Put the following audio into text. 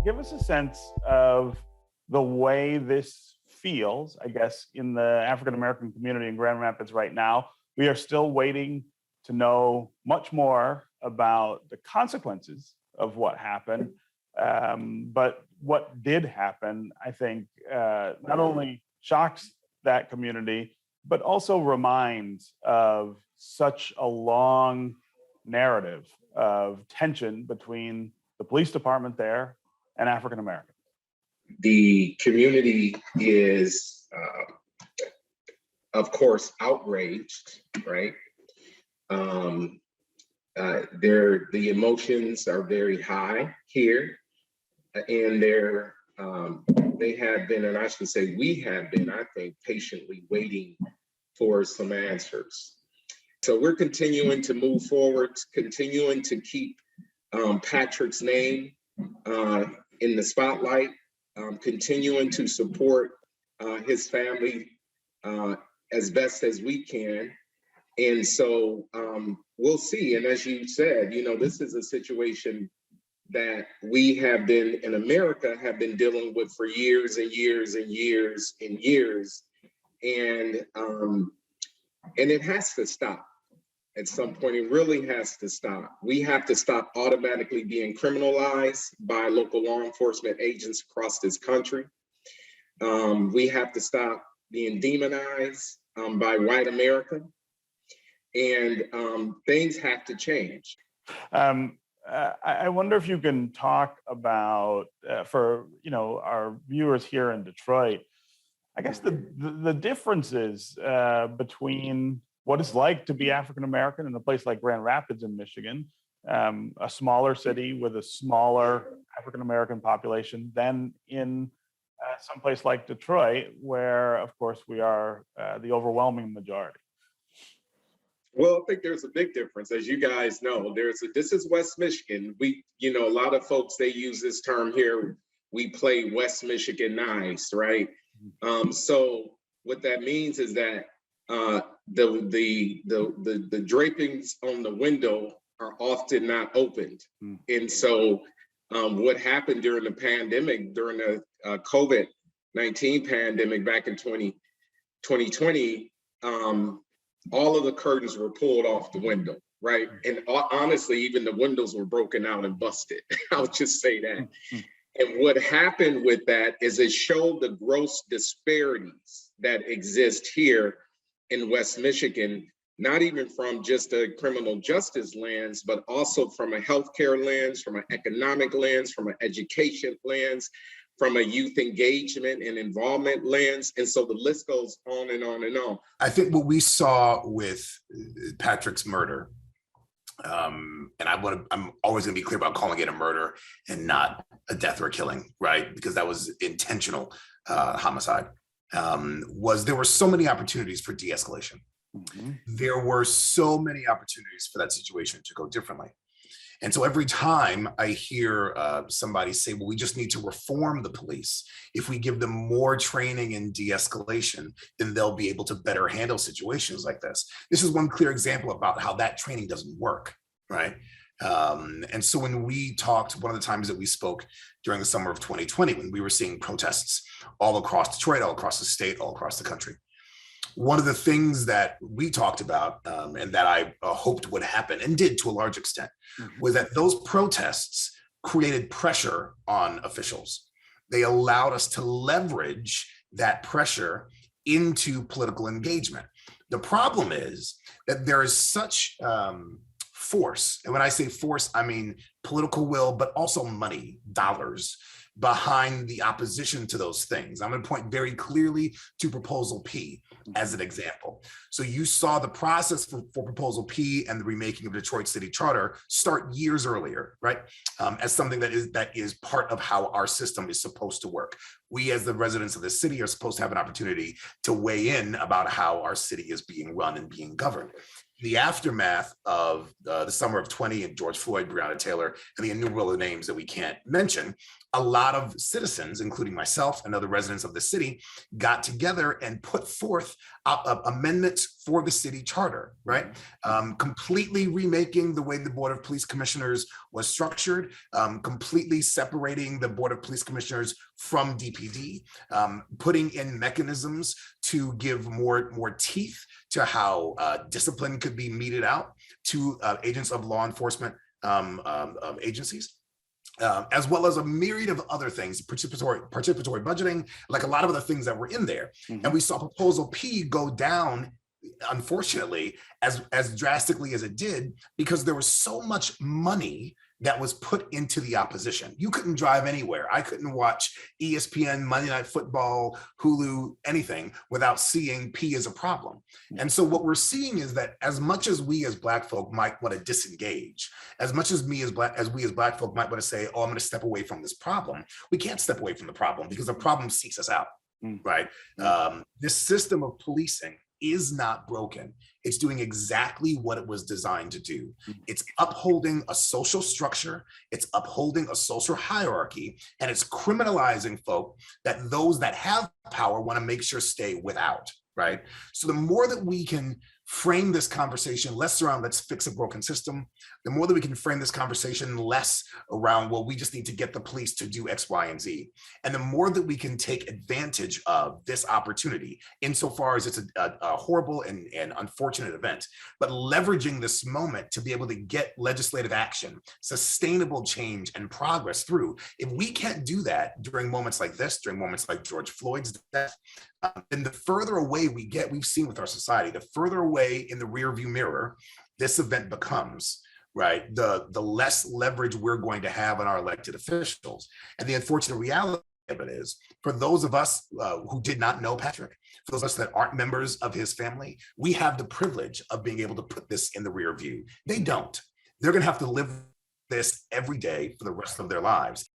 give us a sense of the way this feels, I guess, in the African-American community in Grand Rapids right now. We are still waiting to know much more about the consequences of what happened. But what did happen, I think, not only shocks that community, but also reminds of such a long narrative of tension between the police department there and African Americans. The community is, of course, outraged, right? The emotions are very high here, and they have been, and I should say we have been, I think, patiently waiting for some answers. So we're continuing to move forward, continuing to keep Patrick's name in the spotlight, continuing to support his family as best as we can. And so we'll see. And as you said, this is a situation that we have been, in America, have been dealing with for years and years and years and years. And it has to stop at some point. It really has to stop. We have to stop automatically being criminalized by local law enforcement agents across this country. We have to stop being demonized by white America. And things have to change. I wonder if you can talk about, for our viewers here in Detroit, I guess the differences between what it's like to be African American in a place like Grand Rapids in Michigan, a smaller city with a smaller African American population, than in someplace like Detroit, where, of course, we are the overwhelming majority. Well, I think there's a big difference. As you guys know, this is West Michigan. A lot of folks, they use this term here, we play West Michigan nice, right? So what that means is that the drapings on the window are often not opened. And so what happened during the pandemic, during the COVID-19 pandemic back in 2020, all of the curtains were pulled off the window, right? And honestly, even the windows were broken out and busted. I'll just say that. And what happened with that is it showed the gross disparities that exist here in West Michigan, not even from just a criminal justice lens, but also from a healthcare lens, from an economic lens, from an education lens, from a youth engagement and involvement lens. And so the list goes on and on and on. I think what we saw with Patrick's murder, and I'm always gonna be clear about calling it a murder and not a death or a killing, right? Because that was intentional homicide, was there were so many opportunities for de-escalation. There were so many opportunities for that situation to go differently. And so every time I hear somebody say, well, we just need to reform the police. If we give them more training in de-escalation, then they'll be able to better handle situations like this. This is one clear example about how that training doesn't work, right? And so when we talked, one of the times that we spoke during the summer of 2020, when we were seeing protests all across Detroit, all across the state, all across the country, one of the things that we talked about and that I hoped would happen and did to a large extent was that those protests created pressure on officials. They allowed us to leverage that pressure into political engagement. The problem is that there is such force, and when I say force, I mean political will, but also money, dollars, behind the opposition to those things. I'm going to point very clearly to Proposal P as an example. So you saw the process for Proposal P and the remaking of Detroit City Charter start years earlier, right? As something that is part of how our system is supposed to work. We, as the residents of the city, are supposed to have an opportunity to weigh in about how our city is being run and being governed. The aftermath of the summer of 20 and George Floyd, Breonna Taylor, and the innumerable names that we can't mention, a lot of citizens, including myself and other residents of the city, got together and put forth amendments for the city charter, right? Completely remaking the way the Board of Police Commissioners was structured, completely separating the Board of Police Commissioners from DPD, putting in mechanisms to give more teeth to how discipline could be meted out to agents of law enforcement agencies. As well as a myriad of other things, participatory budgeting, like a lot of other things that were in there. And we saw Proposal P go down, unfortunately, as drastically as it did, because there was so much money that was put into the opposition. You couldn't drive anywhere. I couldn't watch ESPN, Monday Night Football, Hulu, anything without seeing P as a problem. And so what we're seeing is that as much as we as Black folk might want to disengage, as much as we as Black folk might want to say, oh, I'm going to step away from this problem, we can't step away from the problem because the problem seeks us out, right? This system of policing is not broken. It's doing exactly what it was designed to do. It's upholding a social structure, it's upholding a social hierarchy, and it's criminalizing folk that those that have power want to make sure stay without, right? So the more that we can frame this conversation less around let's fix a broken system, the more that we can frame this conversation less around, well, we just need to get the police to do X, Y, and Z. And the more that we can take advantage of this opportunity, insofar as it's a horrible and unfortunate event, but leveraging this moment to be able to get legislative action, sustainable change, and progress through. If we can't do that during moments like this, during moments like George Floyd's death, then the further away we get, we've seen with our society, the further away in the rearview mirror this event becomes, right? The less leverage we're going to have on our elected officials. And the unfortunate reality of it is, for those of us who did not know Patrick, for those of us that aren't members of his family, we have the privilege of being able to put this in the rear view. They don't. They're going to have to live this every day for the rest of their lives.